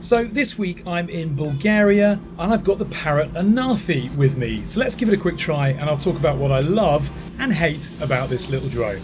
So this week I'm in Bulgaria and I've got the Parrot Anafi with me. So let's give it a quick try and I'll talk about what I love and hate about this little drone.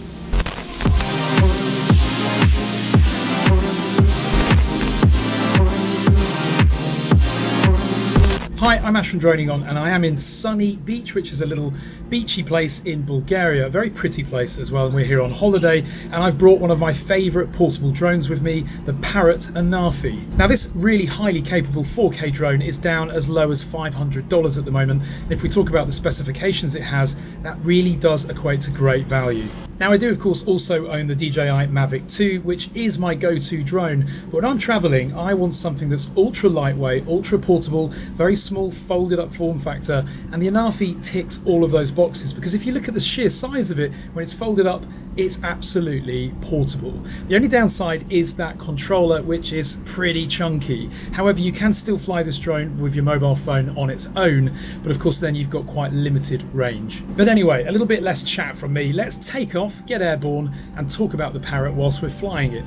Hi, I'm Ash from DroningON and I am in sunny Beach, which is a little beachy place in Bulgaria, a very pretty place as well, and we're here on holiday, and I've brought one of my favourite portable drones with me, the Parrot Anafi. Now this really highly capable 4K drone is down as low as $500 at the moment, and if we talk about the specifications it has, that really does equate to great value. Now I do of course also own the DJI Mavic 2, which is my go-to drone, but when I'm travelling I want something that's ultra lightweight, ultra portable, very small folded up form factor, and the Anafi ticks all of those boxes because if you look at the sheer size of it when it's folded up, it's absolutely portable. The only downside is that controller, which is pretty chunky. However, you can still fly this drone with your mobile phone on its own, but of course then you've got quite limited range. But anyway, a little bit less chat from me. Let's take off, get airborne, and talk about the Parrot whilst we're flying it.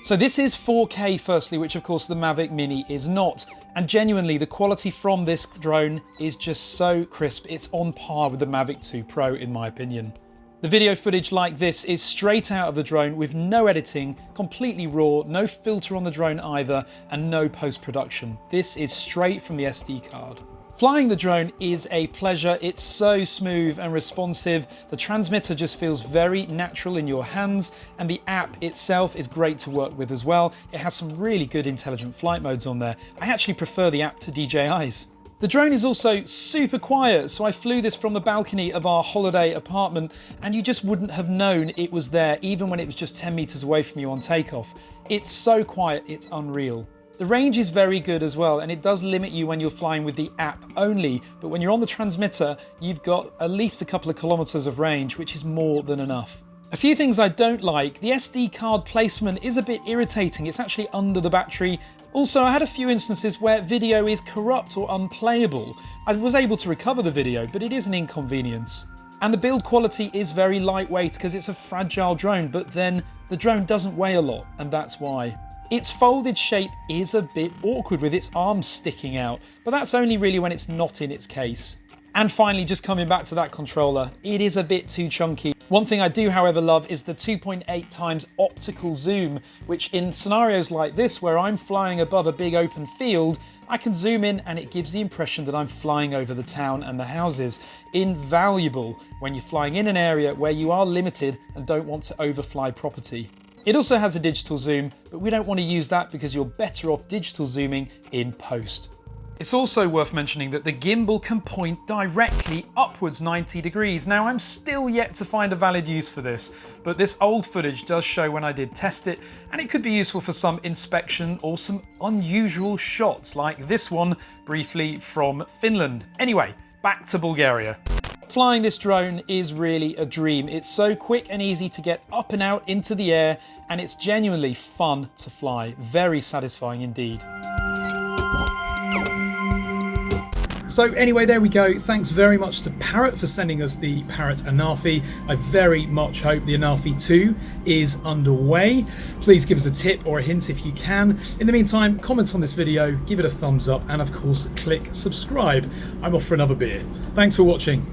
So this is 4K firstly, which of course the Mavic Mini is not. And genuinely the quality from this drone is just so crisp. It's on par with the Mavic 2 Pro in my opinion. The video footage like this is straight out of the drone with no editing, completely raw, no filter on the drone either, and no post-production. This is straight from the SD card. Flying the drone is a pleasure. It's so smooth and responsive. The transmitter just feels very natural in your hands, and the app itself is great to work with as well. It has some really good intelligent flight modes on there. I actually prefer the app to DJI's. The drone is also super quiet, so I flew this from the balcony of our holiday apartment and you just wouldn't have known it was there even when it was just 10 meters away from you on takeoff. It's so quiet, it's unreal. The range is very good as well, and it does limit you when you're flying with the app only, but when you're on the transmitter, you've got at least a couple of kilometers of range, which is more than enough. A few things I don't like. The SD card placement is a bit irritating. It's actually under the battery. Also, I had a few instances where video is corrupt or unplayable. I was able to recover the video, but it is an inconvenience. And the build quality is very lightweight because it's a fragile drone, but then the drone doesn't weigh a lot, and that's why. Its folded shape is a bit awkward with its arms sticking out, but that's only really when it's not in its case. And finally, just coming back to that controller, it is a bit too chunky. One thing I do, however, love is the 2.8 times optical zoom, which in scenarios like this, where I'm flying above a big open field, I can zoom in and it gives the impression that I'm flying over the town and the houses. Invaluable when you're flying in an area where you are limited and don't want to overfly property. It also has a digital zoom, but we don't want to use that because you're better off digital zooming in post. It's also worth mentioning that the gimbal can point directly upwards 90 degrees. Now, I'm still yet to find a valid use for this, but this old footage does show when I did test it, and it could be useful for some inspection or some unusual shots like this one briefly from Finland. Anyway, back to Bulgaria. Flying this drone is really a dream. It's so quick and easy to get up and out into the air, and it's genuinely fun to fly. Very satisfying indeed. So anyway, there we go. Thanks very much to Parrot for sending us the Parrot Anafi. I very much hope the Anafi 2 is underway. Please give us a tip or a hint if you can. In the meantime, comment on this video, give it a thumbs up, and of course, click subscribe. I'm off for another beer. Thanks for watching.